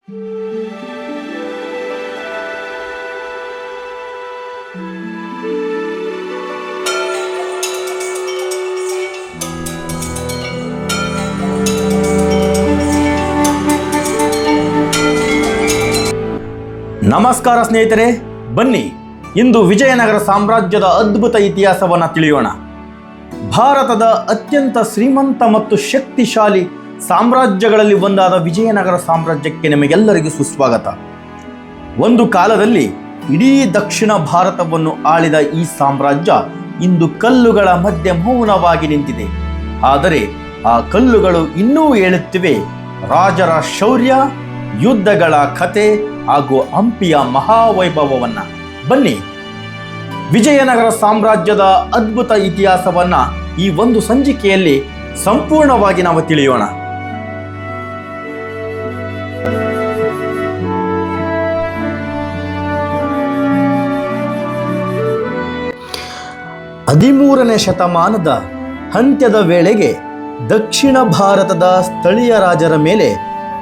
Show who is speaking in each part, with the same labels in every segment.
Speaker 1: ನಮಸ್ಕಾರ ಸ್ನೇಹಿತರೆ, ಬನ್ನಿ ಇಂದು ವಿಜಯನಗರ ಸಾಮ್ರಾಜ್ಯದ ಅದ್ಭುತ ಇತಿಹಾಸವನ್ನು ತಿಳಿಯೋಣ. ಭಾರತದ ಅತ್ಯಂತ ಶ್ರೀಮಂತ ಮತ್ತು ಶಕ್ತಿಶಾಲಿ ಸಾಮ್ರಾಜ್ಯಗಳಲ್ಲಿ ಒಂದಾದ ವಿಜಯನಗರ ಸಾಮ್ರಾಜ್ಯಕ್ಕೆ ನಿಮಗೆಲ್ಲರಿಗೂ ಸುಸ್ವಾಗತ. ಒಂದು ಕಾಲದಲ್ಲಿ ಇಡೀ ದಕ್ಷಿಣ ಭಾರತವನ್ನು ಆಳಿದ ಈ ಸಾಮ್ರಾಜ್ಯ ಇಂದು ಕಲ್ಲುಗಳ ಮಧ್ಯೆ ಮೌನವಾಗಿ ನಿಂತಿದೆ. ಆದರೆ ಆ ಕಲ್ಲುಗಳು ಇನ್ನೂ ಹೇಳುತ್ತಿವೆ ರಾಜರ ಶೌರ್ಯ, ಯುದ್ಧಗಳ ಕಥೆ ಹಾಗೂ ಹಂಪಿಯ ಮಹಾವೈಭವವನ್ನ. ಬನ್ನಿ ವಿಜಯನಗರ ಸಾಮ್ರಾಜ್ಯದ ಅದ್ಭುತ ಇತಿಹಾಸವನ್ನ ಈ ಒಂದು ಸಂಚಿಕೆಯಲ್ಲಿ ಸಂಪೂರ್ಣವಾಗಿ ನಾವು ತಿಳಿಯೋಣ. ಹದಿಮೂರನೇ ಶತಮಾನದ ಅಂತ್ಯದ ವೇಳೆಗೆ ದಕ್ಷಿಣ ಭಾರತದ ಸ್ಥಳೀಯ ರಾಜರ ಮೇಲೆ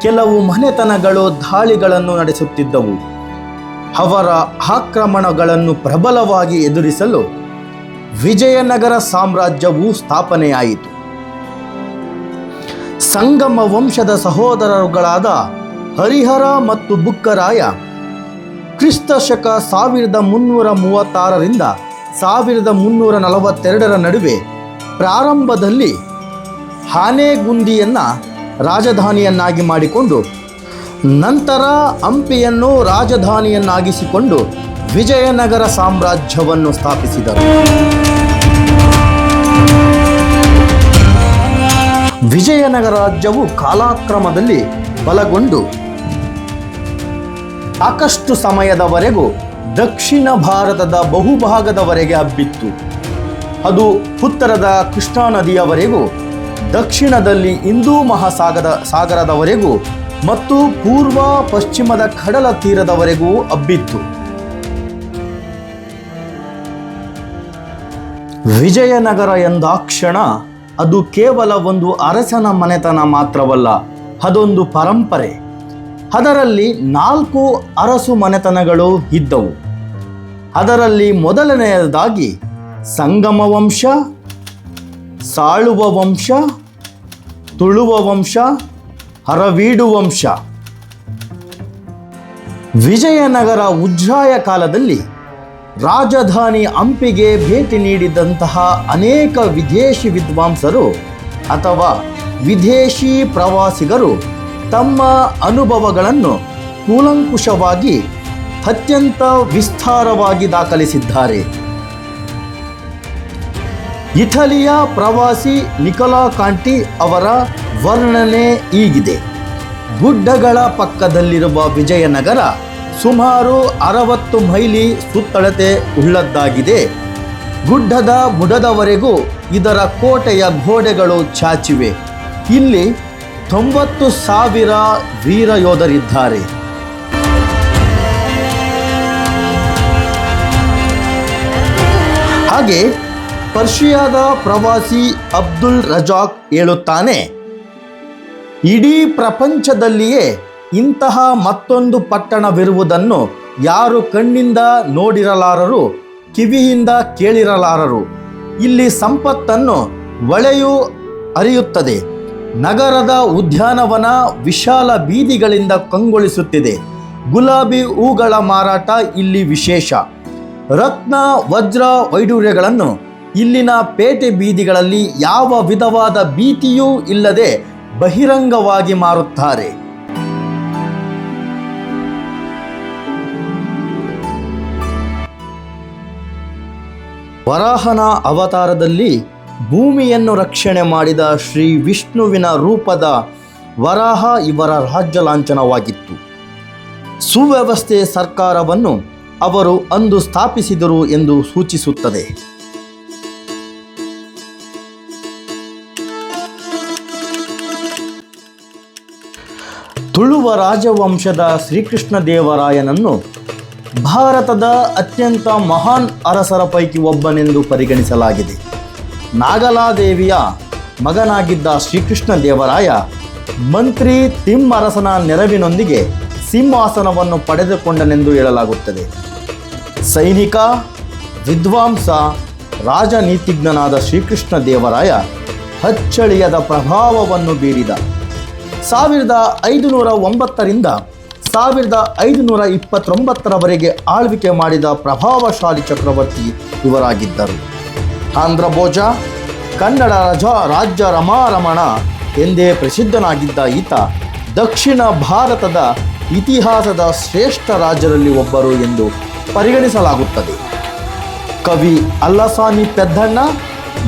Speaker 1: ಕೆಲವು ಮನೆತನಗಳು ದಾಳಿಗಳನ್ನು ನಡೆಸುತ್ತಿದ್ದವು. ಅವರ ಆಕ್ರಮಣಗಳನ್ನು ಪ್ರಬಲವಾಗಿ ಎದುರಿಸಲು ವಿಜಯನಗರ ಸಾಮ್ರಾಜ್ಯವು ಸ್ಥಾಪನೆಯಾಯಿತು. ಸಂಗಮ ವಂಶದ ಸಹೋದರರುಗಳಾದ ಹರಿಹರ ಮತ್ತು ಬುಕ್ಕರಾಯ ಕ್ರಿಸ್ತಶಕ 1336ರಿಂದ 1342 ನಡುವೆ ಪ್ರಾರಂಭದಲ್ಲಿ ಆನೆಗುಂದಿಯನ್ನು ರಾಜಧಾನಿಯನ್ನಾಗಿ ಮಾಡಿಕೊಂಡು ನಂತರ ಹಂಪಿಯನ್ನು ರಾಜಧಾನಿಯನ್ನಾಗಿಸಿಕೊಂಡು ವಿಜಯನಗರ ಸಾಮ್ರಾಜ್ಯವನ್ನು ಸ್ಥಾಪಿಸಿದರು. ವಿಜಯನಗರ ರಾಜ್ಯವು ಕಾಲಕ್ರಮದಲ್ಲಿ ಬಲಗೊಂಡು ಸಾಕಷ್ಟು ಸಮಯದವರೆಗೂ ದಕ್ಷಿಣ ಭಾರತದ ಬಹುಭಾಗದವರೆಗೆ ಹಬ್ಬಿತ್ತು. ಅದು ಉತ್ತರದ ಕೃಷ್ಣಾ ನದಿಯವರೆಗೂ, ದಕ್ಷಿಣದಲ್ಲಿ ಹಿಂದೂ ಸಾಗರದವರೆಗೂ ಮತ್ತು ಪೂರ್ವ ಪಶ್ಚಿಮದ ಕಡಲ ತೀರದವರೆಗೂ ಹಬ್ಬಿತ್ತು. ವಿಜಯನಗರ ಎಂದಾಕ್ಷಣ ಅದು ಕೇವಲ ಒಂದು ಅರಸನ ಮನೆತನ ಮಾತ್ರವಲ್ಲ, ಅದೊಂದು ಪರಂಪರೆ. ಅದರಲ್ಲಿ 4 ಅರಸು ಮನೆತನಗಳು ಇದ್ದವು. ಅದರಲ್ಲಿ ಮೊದಲನೆಯದಾಗಿ ಸಂಗಮ ವಂಶ, ಸಾಳುವ ವಂಶ, ತುಳುವ ವಂಶ, ಅರವೀಡು ವಂಶ. ವಿಜಯನಗರ ಉಜ್ಜಾಯ ಕಾಲದಲ್ಲಿ ರಾಜಧಾನಿ ಹಂಪಿಗೆ ಭೇಟಿ ನೀಡಿದಂತಹ ಅನೇಕ ವಿದೇಶಿ ವಿದ್ವಾಂಸರು ಅಥವಾ ವಿದೇಶಿ ಪ್ರವಾಸಿಗರು ತಮ್ಮ ಅನುಭವಗಳನ್ನು ಕೂಲಂಕುಷವಾಗಿ ಅತ್ಯಂತ ವಿಸ್ತಾರವಾಗಿ ದಾಖಲಿಸಿದ್ದಾರೆ. ಇಟಲಿಯ ಪ್ರವಾಸಿ ನಿಕೋಲಾ ಕಾಂಟಿ ಅವರ ವರ್ಣನೆ ಹೀಗಿದೆ. ಗುಡ್ಡಗಳ ಪಕ್ಕದಲ್ಲಿರುವ ವಿಜಯನಗರ ಸುಮಾರು 60 ಮೈಲಿ ಸುತ್ತಳತೆ ಉಳ್ಳದ್ದಾಗಿದೆ. ಗುಡ್ಡದ ಬುಡದವರೆಗೂ ಇದರ ಕೋಟೆಯ ಗೋಡೆಗಳು ಚಾಚಿವೆ. ಇಲ್ಲಿ 90,000 ವೀರ ಯೋಧರಿದ್ದಾರೆ. ಹಾಗೆ ಪರ್ಷಿಯಾದ ಪ್ರವಾಸಿ ಅಬ್ದುಲ್ ರಜಾಕ್ ಹೇಳುತ್ತಾನೆ, ಇಡೀ ಪ್ರಪಂಚದಲ್ಲಿಯೇ ಇಂತಹ ಮತ್ತೊಂದು ಪಟ್ಟಣವಿರುವುದನ್ನು ಯಾರು ಕಣ್ಣಿಂದ ನೋಡಿರಲಾರರು, ಕಿವಿಯಿಂದ ಕೇಳಿರಲಾರರು. ಇಲ್ಲಿ ಸಂಪತ್ತನ್ನು ಹೊಳೆಯು ಹರಿಯುತ್ತದೆ. ನಗರದ ಉದ್ಯಾನವನ ವಿಶಾಲ ಬೀದಿಗಳಿಂದ ಕಂಗೊಳಿಸುತ್ತಿದೆ. ಗುಲಾಬಿ ಹೂಗಳ ಮಾರಾಟ ಇಲ್ಲಿ ವಿಶೇಷ. ರತ್ನ, ವಜ್ರ, ವೈಡೂರ್ಯಗಳನ್ನು ಇಲ್ಲಿನ ಪೇಟೆ ಬೀದಿಗಳಲ್ಲಿ ಯಾವ ವಿಧವಾದ ಭೀತಿಯೂ ಇಲ್ಲದೆ ಬಹಿರಂಗವಾಗಿ ಮಾರುತ್ತಾರೆ. ವರಾಹನ ಅವತಾರದಲ್ಲಿ ಭೂಮಿಯನ್ನು ರಕ್ಷಣೆ ಮಾಡಿದ ಶ್ರೀ ವಿಷ್ಣುವಿನ ರೂಪದ ವರಾಹ ಇವರ ರಾಜ್ಯ ಲಾಂಛನವಾಗಿತ್ತು. ಸುವ್ಯವಸ್ಥೆ ಸರ್ಕಾರವನ್ನು ಅವರು ಅಂದು ಸ್ಥಾಪಿಸಿದರು ಎಂದು ಸೂಚಿಸುತ್ತದೆ. ತುಳುವ ರಾಜವಂಶದ ಶ್ರೀಕೃಷ್ಣ ದೇವರಾಯನನ್ನು ಭಾರತದ ಅತ್ಯಂತ ಮಹಾನ್ ಅರಸರ ಪೈಕಿ ಒಬ್ಬನೆಂದು ಪರಿಗಣಿಸಲಾಗಿದೆ. ನಾಗಲಾದೇವಿಯ ಮಗನಾಗಿದ್ದ ಶ್ರೀಕೃಷ್ಣ ದೇವರಾಯ ಮಂತ್ರಿ ತಿಮ್ಮರಸನ ನೆರವಿನೊಂದಿಗೆ ಸಿಂಹಾಸನವನ್ನು ಪಡೆದುಕೊಂಡನೆಂದು ಹೇಳಲಾಗುತ್ತದೆ. ಸೈನಿಕ, ವಿದ್ವಾಂಸ, ರಾಜನೀತಿಜ್ಞನಾದ ಶ್ರೀಕೃಷ್ಣ ದೇವರಾಯ ಅಚ್ಚಳಿಯದ ಪ್ರಭಾವವನ್ನು ಬೀರಿದ 1509ರಿಂದ 1529ರವರೆಗೆ ಆಳ್ವಿಕೆ ಮಾಡಿದ ಪ್ರಭಾವಶಾಲಿ ಚಕ್ರವರ್ತಿ ಇವರಾಗಿದ್ದರು. ಆಂಧ್ರಭೋಜ, ಕನ್ನಡ ರಾಜ್ಯ ರಮಾರಮಣ ಎಂದೇ ಪ್ರಸಿದ್ಧನಾಗಿದ್ದ ಈತ ದಕ್ಷಿಣ ಭಾರತದ ಇತಿಹಾಸದ ಶ್ರೇಷ್ಠ ರಾಜರಲ್ಲಿ ಒಬ್ಬರು ಎಂದು ಪರಿಗಣಿಸಲಾಗುತ್ತದೆ. ಕವಿ ಅಲ್ಲಸಾನಿ ಪೆದ್ದಣ್ಣ,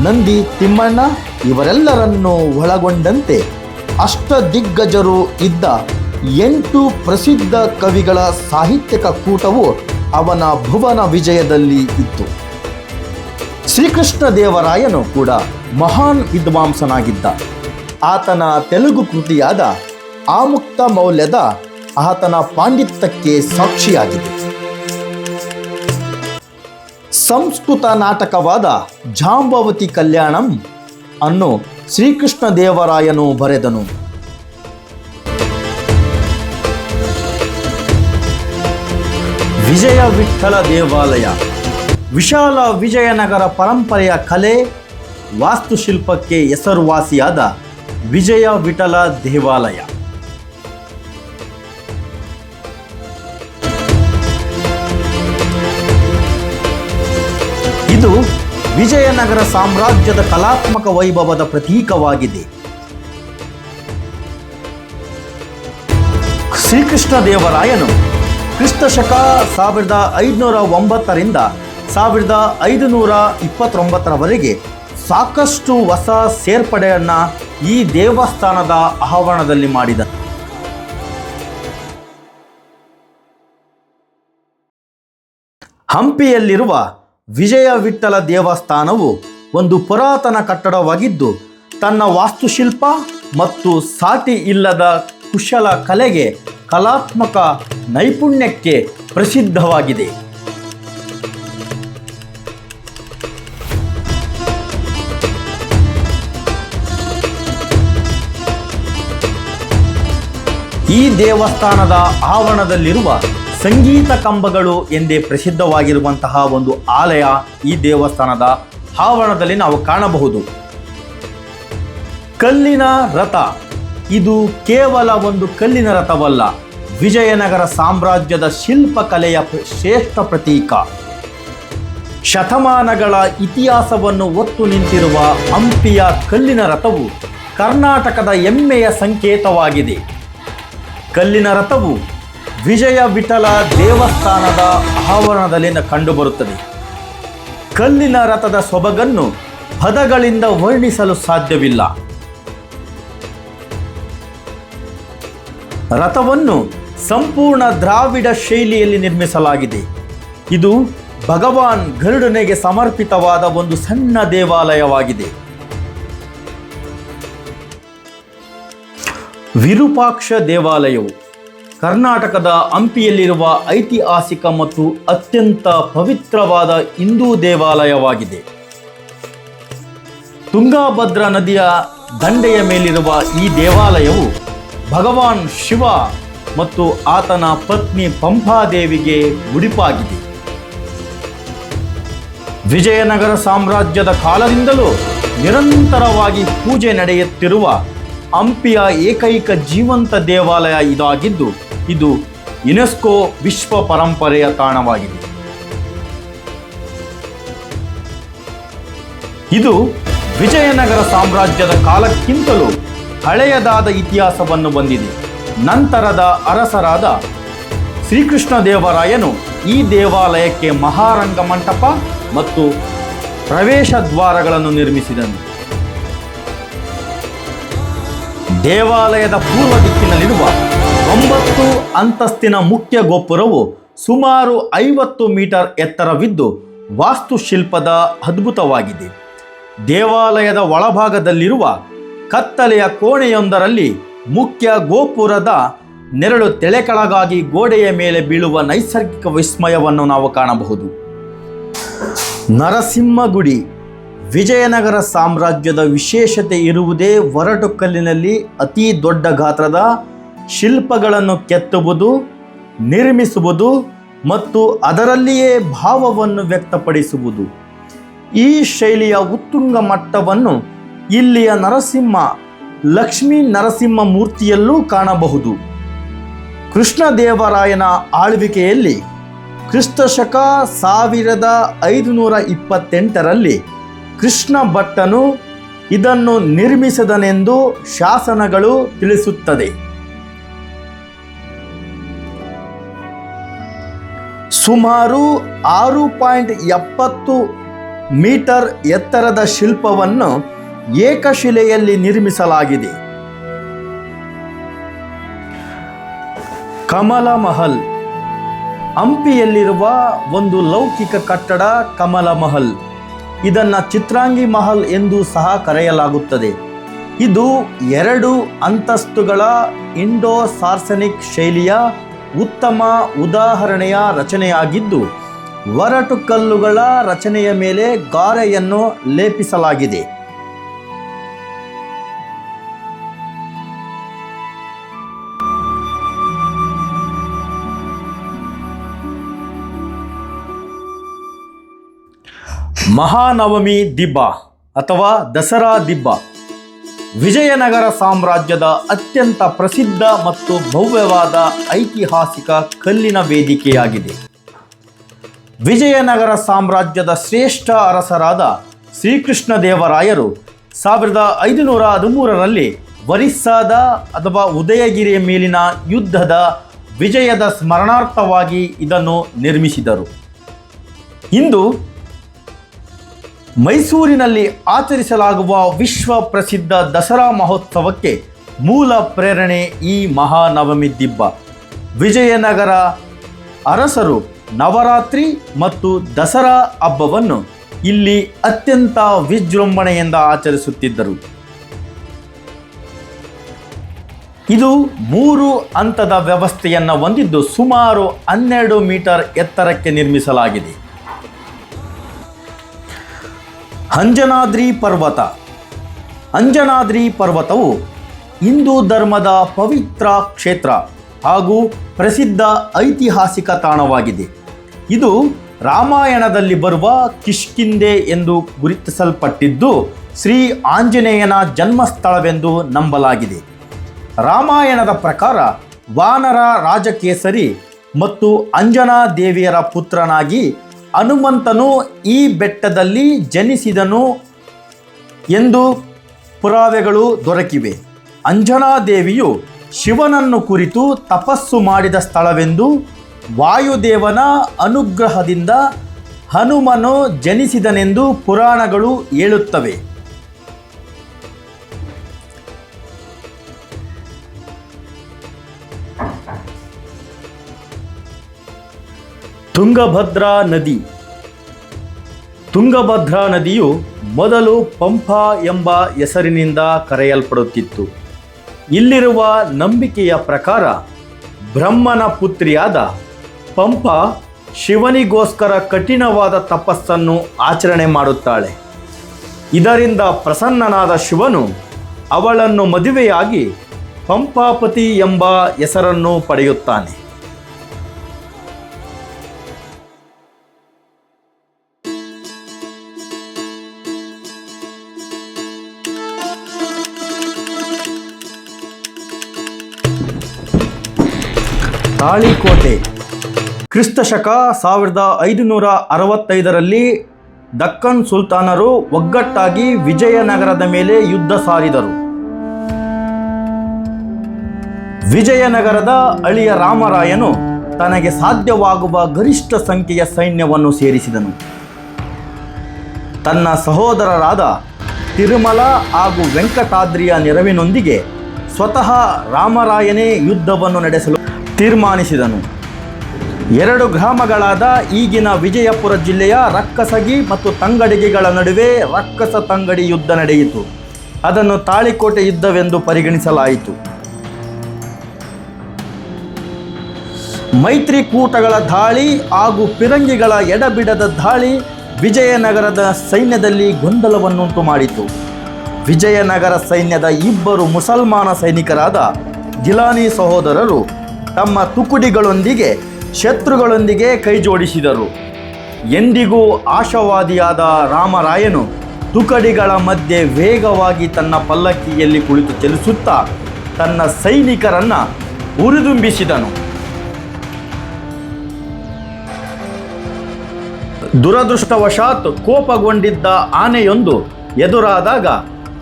Speaker 1: ನಂದಿ ತಿಮ್ಮಣ್ಣ ಇವರೆಲ್ಲರನ್ನು ಒಳಗೊಂಡಂತೆ ಅಷ್ಟದಿಗ್ಗಜರು ಇದ್ದ 8 ಪ್ರಸಿದ್ಧ ಕವಿಗಳ ಸಾಹಿತ್ಯಿಕ ಕೂಟವು ಅವನ ಭುವನ ವಿಜಯದಲ್ಲಿ ಇತ್ತು. ಶ್ರೀಕೃಷ್ಣ ದೇವರಾಯನು ಕೂಡ ಮಹಾನ್ ವಿದ್ವಾಂಸನಾಗಿದ್ದ. ಆತನ ತೆಲುಗು ಕೃತಿಯಾದ ಆಮುಕ್ತ ಮೌಲ್ಯದ ಆತನ ಪಾಂಡಿತ್ಯಕ್ಕೆ ಸಾಕ್ಷಿಯಾಗಿದೆ. ಸಂಸ್ಕೃತ ನಾಟಕವಾದ ಜಾಂಬವತಿ ಕಲ್ಯಾಣಂ ಅನ್ನು ಶ್ರೀಕೃಷ್ಣ ದೇವರಾಯನು ಬರೆದನು. ವಿಜಯ ವಿಠ್ಠಲ ದೇವಾಲಯ ವಿಶಾಲ ವಿಜಯನಗರ ಪರಂಪರೆಯ ಕಲೆ ವಾಸ್ತುಶಿಲ್ಪಕ್ಕೆ ಹೆಸರುವಾಸಿಯಾದ ವಿಜಯ ವಿಠಲ ದೇವಾಲಯ. ಇದು ವಿಜಯನಗರ ಸಾಮ್ರಾಜ್ಯದ ಕಲಾತ್ಮಕ ವೈಭವದ ಪ್ರತೀಕವಾಗಿದೆ. ಶ್ರೀಕೃಷ್ಣ ದೇವರಾಯನು ಕ್ರಿಸ್ತಶಕ 1509ರಿಂದ 1529ರವರೆಗೆ ಸಾಕಷ್ಟು ಹೊಸ ಸೇರ್ಪಡೆಯನ್ನು ಈ ದೇವಸ್ಥಾನದ ಆವರಣದಲ್ಲಿ ಮಾಡಿದ. ಹಂಪಿಯಲ್ಲಿರುವ ವಿಜಯ ವಿಠ್ಠಲ ದೇವಸ್ಥಾನವು ಒಂದು ಪುರಾತನ ಕಟ್ಟಡವಾಗಿದ್ದು ತನ್ನ ವಾಸ್ತುಶಿಲ್ಪ ಮತ್ತು ಸಾಟಿ ಇಲ್ಲದ ಕುಶಲ ಕಲೆಗೆ, ಕಲಾತ್ಮಕ ನೈಪುಣ್ಯಕ್ಕೆ ಪ್ರಸಿದ್ಧವಾಗಿದೆ. ಈ ದೇವಸ್ಥಾನದ ಆವರಣದಲ್ಲಿರುವ ಸಂಗೀತ ಕಂಬಗಳು ಎಂದೇ ಪ್ರಸಿದ್ಧವಾಗಿರುವಂತಹ ಒಂದು ಆಲಯ ಈ ದೇವಸ್ಥಾನದ ಆವರಣದಲ್ಲಿ ನಾವು ಕಾಣಬಹುದು. ಕಲ್ಲಿನ ರಥ, ಇದು ಕೇವಲ ಒಂದು ಕಲ್ಲಿನ ರಥವಲ್ಲ, ವಿಜಯನಗರ ಸಾಮ್ರಾಜ್ಯದ ಶಿಲ್ಪಕಲೆಯ ಶ್ರೇಷ್ಠ ಪ್ರತೀಕ. ಶತಮಾನಗಳ ಇತಿಹಾಸವನ್ನು ಹೊತ್ತು ನಿಂತಿರುವ ಹಂಪಿಯ ಕಲ್ಲಿನ ರಥವು ಕರ್ನಾಟಕದ ಹೆಮ್ಮೆಯ ಸಂಕೇತವಾಗಿದೆ. ಕಲ್ಲಿನ ರಥವು ವಿಜಯ ವಿಠಲ ದೇವಸ್ಥಾನದ ಆವರಣದಲ್ಲಿ ಕಂಡುಬರುತ್ತದೆ. ಕಲ್ಲಿನ ರಥದ ಸೊಬಗನ್ನು ಪದಗಳಿಂದ ವರ್ಣಿಸಲು ಸಾಧ್ಯವಿಲ್ಲ. ರಥವನ್ನು ಸಂಪೂರ್ಣ ದ್ರಾವಿಡ ಶೈಲಿಯಲ್ಲಿ ನಿರ್ಮಿಸಲಾಗಿದೆ. ಇದು ಭಗವಾನ್ ಗರುಡನಿಗೆ ಸಮರ್ಪಿತವಾದ ಒಂದು ಸಣ್ಣ ದೇವಾಲಯವಾಗಿದೆ. ವಿರೂಪಾಕ್ಷ ದೇವಾಲಯವು ಕರ್ನಾಟಕದ ಹಂಪಿಯಲ್ಲಿರುವ ಐತಿಹಾಸಿಕ ಮತ್ತು ಅತ್ಯಂತ ಪವಿತ್ರವಾದ ಹಿಂದೂ ದೇವಾಲಯವಾಗಿದೆ. ತುಂಗಾಭದ್ರಾ ನದಿಯ ದಂಡೆಯ ಮೇಲಿರುವ ಈ ದೇವಾಲಯವು ಭಗವಾನ್ ಶಿವ ಮತ್ತು ಆತನ ಪತ್ನಿ ಪಂಪಾದೇವಿಗೆ ಮುಡಿಪಾಗಿದೆ. ವಿಜಯನಗರ ಸಾಮ್ರಾಜ್ಯದ ಕಾಲದಿಂದಲೂ ನಿರಂತರವಾಗಿ ಪೂಜೆ ನಡೆಯುತ್ತಿರುವ ಹಂಪಿಯ ಏಕೈಕ ಜೀವಂತ ದೇವಾಲಯ ಇದಾಗಿದ್ದು, ಇದು ಯುನೆಸ್ಕೋ ವಿಶ್ವ ಪರಂಪರೆಯ ತಾಣವಾಗಿದೆ. ಇದು ವಿಜಯನಗರ ಸಾಮ್ರಾಜ್ಯದ ಕಾಲಕ್ಕಿಂತಲೂ ಹಳೆಯದಾದ ಇತಿಹಾಸವನ್ನು ಹೊಂದಿದೆ. ನಂತರದ ಅರಸರಾದ ಶ್ರೀಕೃಷ್ಣ ದೇವರಾಯನು ಈ ದೇವಾಲಯಕ್ಕೆ ಮಹಾರಂಗ ಮಂಟಪ ಮತ್ತು ಪ್ರವೇಶ ದ್ವಾರಗಳನ್ನು ನಿರ್ಮಿಸಿದನು. ದೇವಾಲಯದ ಪೂರ್ವ ದಿಕ್ಕಿನಲ್ಲಿರುವ 9 ಅಂತಸ್ತಿನ ಮುಖ್ಯ ಗೋಪುರವು ಸುಮಾರು 50 ಮೀಟರ್ ಎತ್ತರವಿದ್ದು ವಾಸ್ತುಶಿಲ್ಪದ ಅದ್ಭುತವಾಗಿದೆ. ದೇವಾಲಯದ ಒಳಭಾಗದಲ್ಲಿರುವ ಕತ್ತಲೆಯ ಕೋಣೆಯೊಂದರಲ್ಲಿ ಮುಖ್ಯ ಗೋಪುರದ ನೆರಳು ತೆಳೆಕೆಳಗಾಗಿ ಗೋಡೆಯ ಮೇಲೆ ಬೀಳುವ ನೈಸರ್ಗಿಕ ವಿಸ್ಮಯವನ್ನು ನಾವು ಕಾಣಬಹುದು. ನರಸಿಂಹಗುಡಿ ವಿಜಯನಗರ ಸಾಮ್ರಾಜ್ಯದ ವಿಶೇಷತೆ ಇರುವುದೇ ಒರಟು ಕಲ್ಲಿನಲ್ಲಿ ಅತಿ ದೊಡ್ಡ ಗಾತ್ರದ ಶಿಲ್ಪಗಳನ್ನು ಕೆತ್ತುವುದು, ನಿರ್ಮಿಸುವುದು ಮತ್ತು ಅದರಲ್ಲಿಯೇ ಭಾವವನ್ನು ವ್ಯಕ್ತಪಡಿಸುವುದು. ಈ ಶೈಲಿಯ ಉತ್ತುಂಗ ಮಟ್ಟವನ್ನು ಇಲ್ಲಿಯ ನರಸಿಂಹ ಲಕ್ಷ್ಮೀ ನರಸಿಂಹ ಮೂರ್ತಿಯಲ್ಲೂ ಕಾಣಬಹುದು. ಕೃಷ್ಣದೇವರಾಯನ ಆಳ್ವಿಕೆಯಲ್ಲಿ ಕ್ರಿಸ್ತಶಕ 1528ರಲ್ಲಿ ಕೃಷ್ಣ ಭಟ್ಟನು ಇದನ್ನು ನಿರ್ಮಿಸಿದನೆಂದು ಶಾಸನಗಳು ತಿಳಿಸುತ್ತದೆ. ಸುಮಾರು 6.70 ಮೀಟರ್ ಎತ್ತರದ ಶಿಲ್ಪವನ್ನು ಏಕಶಿಲೆಯಲ್ಲಿ ನಿರ್ಮಿಸಲಾಗಿದೆ. ಕಮಲ ಮಹಲ್ ಹಂಪಿಯಲ್ಲಿರುವ ಒಂದು ಲೌಕಿಕ ಕಟ್ಟಡ ಕಮಲ ಮಹಲ್. ಇದನ್ನು ಚಿತ್ರಾಂಗಿ ಮಹಲ್ ಎಂದು ಸಹ ಕರೆಯಲಾಗುತ್ತದೆ. ಇದು 2 ಅಂತಸ್ತುಗಳ ಇಂಡೋ ಸಾರ್ಸನಿಕ್ ಶೈಲಿಯ ಉತ್ತಮ ಉದಾಹರಣೆಯ ರಚನೆಯಾಗಿದ್ದು, ಒರಟು ಕಲ್ಲುಗಳ ರಚನೆಯ ಮೇಲೆ ಗಾರೆಯನ್ನು ಲೇಪಿಸಲಾಗಿದೆ. ಮಹಾನವಮಿ ದಿಬ್ಬ ಅಥವಾ ದಸರಾ ದಿಬ್ಬ ವಿಜಯನಗರ ಸಾಮ್ರಾಜ್ಯದ ಅತ್ಯಂತ ಪ್ರಸಿದ್ಧ ಮತ್ತು ಭವ್ಯವಾದ ಐತಿಹಾಸಿಕ ಕಲ್ಲಿನ ವೇದಿಕೆಯಾಗಿದೆ. ವಿಜಯನಗರ ಸಾಮ್ರಾಜ್ಯದ ಶ್ರೇಷ್ಠ ಅರಸರಾದ ಶ್ರೀಕೃಷ್ಣದೇವರಾಯರು 1513ರಲ್ಲಿ ಒರಿಸ್ಸಾದ ಅಥವಾ ಉದಯಗಿರಿಯ ಮೇಲಿನ ಯುದ್ಧದ ವಿಜಯದ ಸ್ಮರಣಾರ್ಥವಾಗಿ ಇದನ್ನು ನಿರ್ಮಿಸಿದರು. ಇಂದು ಮೈಸೂರಿನಲ್ಲಿ ಆಚರಿಸಲಾಗುವ ವಿಶ್ವ ಪ್ರಸಿದ್ಧ ದಸರಾ ಮಹೋತ್ಸವಕ್ಕೆ ಮೂಲ ಪ್ರೇರಣೆ ಈ ಮಹಾನವಮಿ ದಿಬ್ಬ. ವಿಜಯನಗರ ಅರಸರು ನವರಾತ್ರಿ ಮತ್ತು ದಸರಾ ಹಬ್ಬವನ್ನು ಇಲ್ಲಿ ಅತ್ಯಂತ ವಿಜೃಂಭಣೆಯಿಂದ ಆಚರಿಸುತ್ತಿದ್ದರು. ಇದು 3 ಹಂತದ ವ್ಯವಸ್ಥೆಯನ್ನು ಹೊಂದಿದ್ದು ಸುಮಾರು 12 ಮೀಟರ್ ಎತ್ತರಕ್ಕೆ ನಿರ್ಮಿಸಲಾಗಿದೆ. ಅಂಜನಾದ್ರಿ ಪರ್ವತ. ಅಂಜನಾದ್ರಿ ಪರ್ವತವು ಹಿಂದೂ ಧರ್ಮದ ಪವಿತ್ರ ಕ್ಷೇತ್ರ ಹಾಗೂ ಪ್ರಸಿದ್ಧ ಐತಿಹಾಸಿಕ ತಾಣವಾಗಿದೆ. ಇದು ರಾಮಾಯಣದಲ್ಲಿ ಬರುವ ಕಿಷ್ಕಿಂಧೆ ಎಂದು ಗುರುತಿಸಲ್ಪಟ್ಟಿದ್ದು ಶ್ರೀ ಆಂಜನೇಯನ ಜನ್ಮಸ್ಥಳವೆಂದು ನಂಬಲಾಗಿದೆ. ರಾಮಾಯಣದ ಪ್ರಕಾರ ವಾನರ ರಾಜಕೇಸರಿ ಮತ್ತು ಅಂಜನಾ ದೇವಿಯರ ಪುತ್ರನಾಗಿ ಹನುಮಂತನು ಈ ಬೆಟ್ಟದಲ್ಲಿ ಜನಿಸಿದನು ಎಂದು ಪುರಾವೆಗಳು ದೊರಕಿವೆ. ಅಂಜನಾ ದೇವಿಯು ಶಿವನನ್ನು ಕುರಿತು ತಪಸ್ಸು ಮಾಡಿದ ಸ್ಥಳವೆಂದು, ವಾಯುದೇವನ ಅನುಗ್ರಹದಿಂದ ಹನುಮನು ಜನಿಸಿದನೆಂದು ಪುರಾಣಗಳು ಹೇಳುತ್ತವೆ. ತುಂಗಭದ್ರಾ ನದಿ. ತುಂಗಭದ್ರಾ ನದಿಯು ಮೊದಲು ಪಂಪಾ ಎಂಬ ಹೆಸರಿನಿಂದ ಕರೆಯಲ್ಪಡುತ್ತಿತ್ತು. ಇಲ್ಲಿರುವ ನಂಬಿಕೆಯ ಪ್ರಕಾರ ಬ್ರಹ್ಮನ ಪುತ್ರಿಯಾದ ಪಂಪ ಶಿವನಿಗೋಸ್ಕರ ಕಠಿಣವಾದ ತಪಸ್ಸನ್ನು ಆಚರಣೆ ಮಾಡುತ್ತಾಳೆ. ಇದರಿಂದ ಪ್ರಸನ್ನನಾದ ಶಿವನು ಅವಳನ್ನು ಮದುವೆಯಾಗಿ ಪಂಪಾಪತಿ ಎಂಬ ಹೆಸರನ್ನು ಪಡೆಯುತ್ತಾನೆ. ತಾಳಿಕೋಟೆ. ಕ್ರಿಸ್ತಶಕ 1565ರಲ್ಲಿ ದಕ್ಕನ್ ಸುಲ್ತಾನರು ಒಗ್ಗಟ್ಟಾಗಿ ವಿಜಯನಗರದ ಮೇಲೆ ಯುದ್ಧ ಸಾರಿದರು. ವಿಜಯನಗರದ ಅಳಿಯ ರಾಮರಾಯನು ತನಗೆ ಸಾಧ್ಯವಾಗುವ ಗರಿಷ್ಠ ಸಂಖ್ಯೆಯ ಸೈನ್ಯವನ್ನು ಸೇರಿಸಿದನು. ತನ್ನ ಸಹೋದರರಾದ ತಿರುಮಲ ಹಾಗೂ ವೆಂಕಟಾದ್ರಿಯ ನೆರವಿನೊಂದಿಗೆ ಸ್ವತಃ ರಾಮರಾಯನೇ ಯುದ್ಧವನ್ನು ನಡೆಸಲು ತೀರ್ಮಾನಿಸಿದನು. 2 ಗ್ರಾಮಗಳಾದ ಈಗಿನ ವಿಜಯಪುರ ಜಿಲ್ಲೆಯ ರಕ್ಕಸಗಿ ಮತ್ತು ತಂಗಡಿಗೆಗಳ ನಡುವೆ ರಕ್ಕಸ ತಂಗಡಿ ಯುದ್ಧ ನಡೆಯಿತು. ಅದನ್ನು ತಾಳಿಕೋಟೆ ಯುದ್ಧವೆಂದು ಪರಿಗಣಿಸಲಾಯಿತು. ಮೈತ್ರಿಕೂಟಗಳ ದಾಳಿ ಹಾಗೂ ಫಿರಂಗಿಗಳ ಎಡಬಿಡದ ದಾಳಿ ವಿಜಯನಗರದ ಸೈನ್ಯದಲ್ಲಿ ಗೊಂದಲವನ್ನುಂಟು ಮಾಡಿತು. ವಿಜಯನಗರ ಸೈನ್ಯದ 2 ಮುಸಲ್ಮಾನ ಸೈನಿಕರಾದ ಗಿಲಾನಿ ಸಹೋದರರು ತಮ್ಮ ತುಕುಡಿಗಳೊಂದಿಗೆ ಶತ್ರುಗಳೊಂದಿಗೆ ಕೈಜೋಡಿಸಿದರು. ಎಂದಿಗೂ ಆಶಾವಾದಿಯಾದ ರಾಮರಾಯನು ತುಕಡಿಗಳ ಮಧ್ಯೆ ವೇಗವಾಗಿ ತನ್ನ ಪಲ್ಲಕ್ಕಿಯಲ್ಲಿ ಕುಳಿತು ಚಲಿಸುತ್ತಾ ತನ್ನ ಸೈನಿಕರನ್ನ ಹುರಿದುಂಬಿಸಿದನು. ದುರದೃಷ್ಟವಶಾತ್ ಕೋಪಗೊಂಡಿದ್ದ ಆನೆಯೊಂದು ಎದುರಾದಾಗ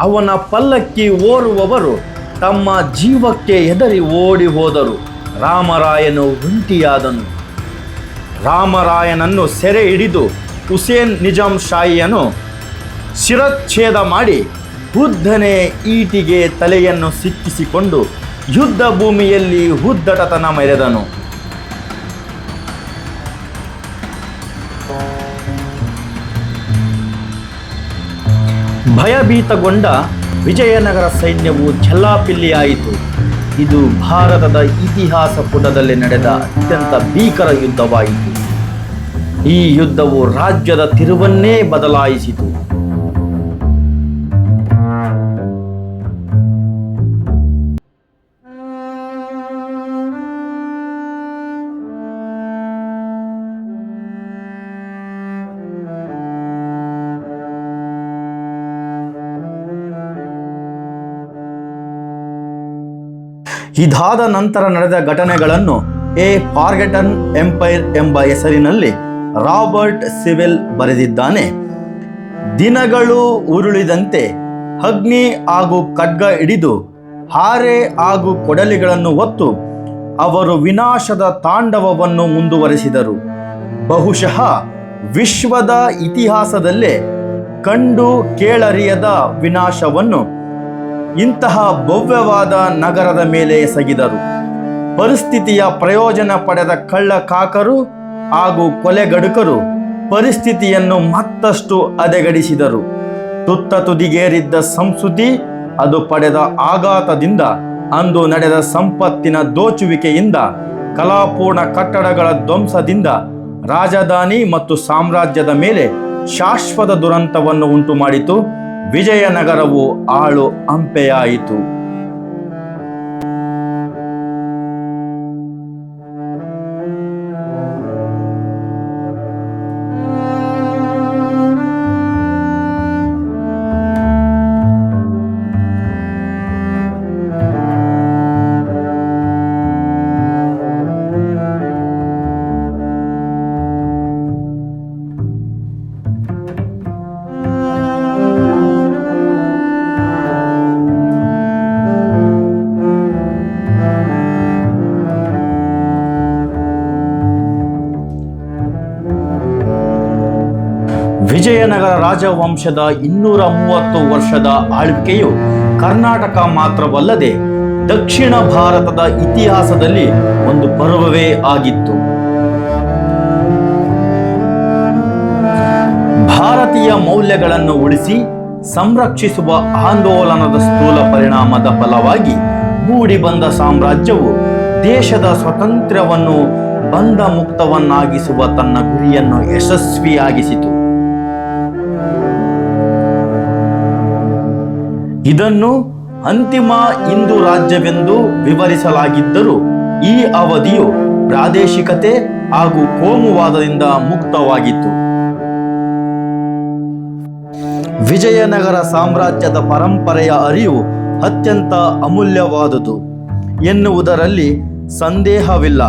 Speaker 1: ಅವನ ಪಲ್ಲಕ್ಕಿ ಓರುವವರು ತಮ್ಮ ಜೀವಕ್ಕೆ ಹೆದರಿ ಓಡಿ ಹೋದರು. ರಾಮರಾಯನು ಒಂಟಿಯಾದನು. ರಾಮರಾಯನನ್ನು ಸೆರೆ ಹಿಡಿದು ಹುಸೇನ್ ನಿಜಾಮ್ ಶಾಹಿಯನು ಶಿರಚ್ಛೇದ ಮಾಡಿ ಉದ್ದನೆ ಈಟಿಗೆ ತಲೆಯನ್ನು ಸಿಕ್ಕಿಸಿಕೊಂಡು ಯುದ್ಧ ಭೂಮಿಯಲ್ಲಿ ಉದ್ದಟತನ ಮೆರೆದನು. ಭಯಭೀತಗೊಂಡ ವಿಜಯನಗರ ಸೈನ್ಯವು ಚೆಲ್ಲಾಪಿಲ್ಲಿಯಾಯಿತು. ಇದು ಭಾರತದ ಇತಿಹಾಸ ಪುಟದಲ್ಲಿ ನಡೆದ ಅತ್ಯಂತ ಭೀಕರ ಯುದ್ಧವಾಯಿತು. ಈ ಯುದ್ಧವು ರಾಜ್ಯದ ತಿರುವನ್ನೇ ಬದಲಾಯಿಸಿತು. ಇದಾದ ನಂತರ ನಡೆದ ಘಟನೆಗಳನ್ನು ಎ ಫಾರ್ಗೆಟನ್ ಎಂಪೈರ್ ಎಂಬ ಹೆಸರಿನಲ್ಲಿ ರಾಬರ್ಟ್ ಸಿವೆಲ್ ಬರೆದಿದ್ದಾನೆ. ದಿನಗಳು ಉರುಳಿದಂತೆ ಅಗ್ನಿ ಹಾಗೂ ಖಡ್ಗ ಹಿಡಿದು ಹಾರೆ ಹಾಗೂ ಕೊಡಲಿಗಳನ್ನು ಹೊತ್ತು ಅವರು ವಿನಾಶದ ತಾಂಡವವನ್ನು ಮುಂದುವರೆಸಿದರು. ಬಹುಶಃ ವಿಶ್ವದ ಇತಿಹಾಸದಲ್ಲೇ ಕಂಡು ಕೇಳರಿಯದ ವಿನಾಶವನ್ನು ಇಂತಹ ಭವ್ಯವಾದ ನಗರದ ಮೇಲೆ ಎಸಗಿದರು. ಪರಿಸ್ಥಿತಿಯ ಪ್ರಯೋಜನ ಪಡೆದ ಕಳ್ಳಕಾಕರು ಹಾಗೂ ಕೊಲೆಗಡುಕರು ಪರಿಸ್ಥಿತಿಯನ್ನು ಮತ್ತಷ್ಟು ಹದಗೆಡಿಸಿದರು. ತುತ್ತ ತುದಿಗೇರಿದ್ದ ಸಂಸ್ಕೃತಿ ಅದು ಪಡೆದ ಆಘಾತದಿಂದ, ಅಂದು ನಡೆದ ಸಂಪತ್ತಿನ ದೋಚುವಿಕೆಯಿಂದ, ಕಲಾಪೂರ್ಣ ಕಟ್ಟಡಗಳ ಧ್ವಂಸದಿಂದ ರಾಜಧಾನಿ ಮತ್ತು ಸಾಮ್ರಾಜ್ಯದ ಮೇಲೆ ಶಾಶ್ವತ ದುರಂತವನ್ನು ಉಂಟು ಮಾಡಿತು. ವಿಜಯನಗರವು ಆಳು ಹಂಪೆಯಾಯಿತು. ವಿಜಯನಗರ ರಾಜವಂಶದ 230 ವರ್ಷದ ಆಳ್ವಿಕೆಯು ಕರ್ನಾಟಕ ಮಾತ್ರವಲ್ಲದೆ ದಕ್ಷಿಣ ಭಾರತದ ಇತಿಹಾಸದಲ್ಲಿ ಒಂದು ಪರ್ವವೇ ಆಗಿತ್ತು. ಭಾರತೀಯ ಮೌಲ್ಯಗಳನ್ನು ಉಳಿಸಿ ಸಂರಕ್ಷಿಸುವ ಆಂದೋಲನದ ಸ್ಥೂಲ ಪರಿಣಾಮದ ಫಲವಾಗಿ ಮೂಡಿ ಬಂದ ಸಾಮ್ರಾಜ್ಯವು ದೇಶದ ಸ್ವಾತಂತ್ರ್ಯವನ್ನು ಬಂಧ ಮುಕ್ತವನ್ನಾಗಿಸುವ ತನ್ನ ಗುರಿಯನ್ನು ಯಶಸ್ವಿಯಾಗಿಸಿತು. ಇದನ್ನು ಅಂತಿಮ ಹಿಂದೂ ರಾಜ್ಯವೆಂದು ವಿವರಿಸಲಾಗಿದ್ದರೂ ಈ ಅವಧಿಯು ಪ್ರಾದೇಶಿಕತೆ ಹಾಗೂ ಕೋಮುವಾದದಿಂದ ಮುಕ್ತವಾಗಿತ್ತು. ವಿಜಯನಗರ ಸಾಮ್ರಾಜ್ಯದ ಪರಂಪರೆಯ ಅರಿವು ಅತ್ಯಂತ ಅಮೂಲ್ಯವಾದುದು ಎನ್ನುವುದರಲ್ಲಿ ಸಂದೇಹವಿಲ್ಲ.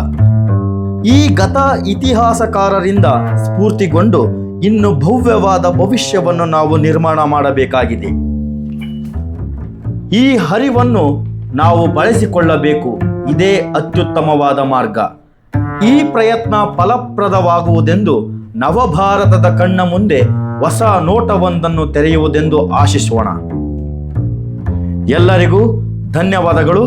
Speaker 1: ಈ ಗತ ಇತಿಹಾಸಕಾರರಿಂದ ಸ್ಫೂರ್ತಿಗೊಂಡು ಇನ್ನು ಭವ್ಯವಾದ ಭವಿಷ್ಯವನ್ನು ನಾವು ನಿರ್ಮಾಣ ಮಾಡಬೇಕಾಗಿದೆ. ಈ ಅರಿವನ್ನು ನಾವು ಬಳಸಿಕೊಳ್ಳಬೇಕು. ಇದೇ ಅತ್ಯುತ್ತಮವಾದ ಮಾರ್ಗ. ಈ ಪ್ರಯತ್ನ ಫಲಪ್ರದವಾಗುವುದೆಂದು, ನವಭಾರತದ ಕಣ್ಣ ಮುಂದೆ ಹೊಸ ನೋಟವೊಂದನ್ನು ತೆರೆಯುವುದೆಂದು ಆಶಿಸೋಣ. ಎಲ್ಲರಿಗೂ ಧನ್ಯವಾದಗಳು.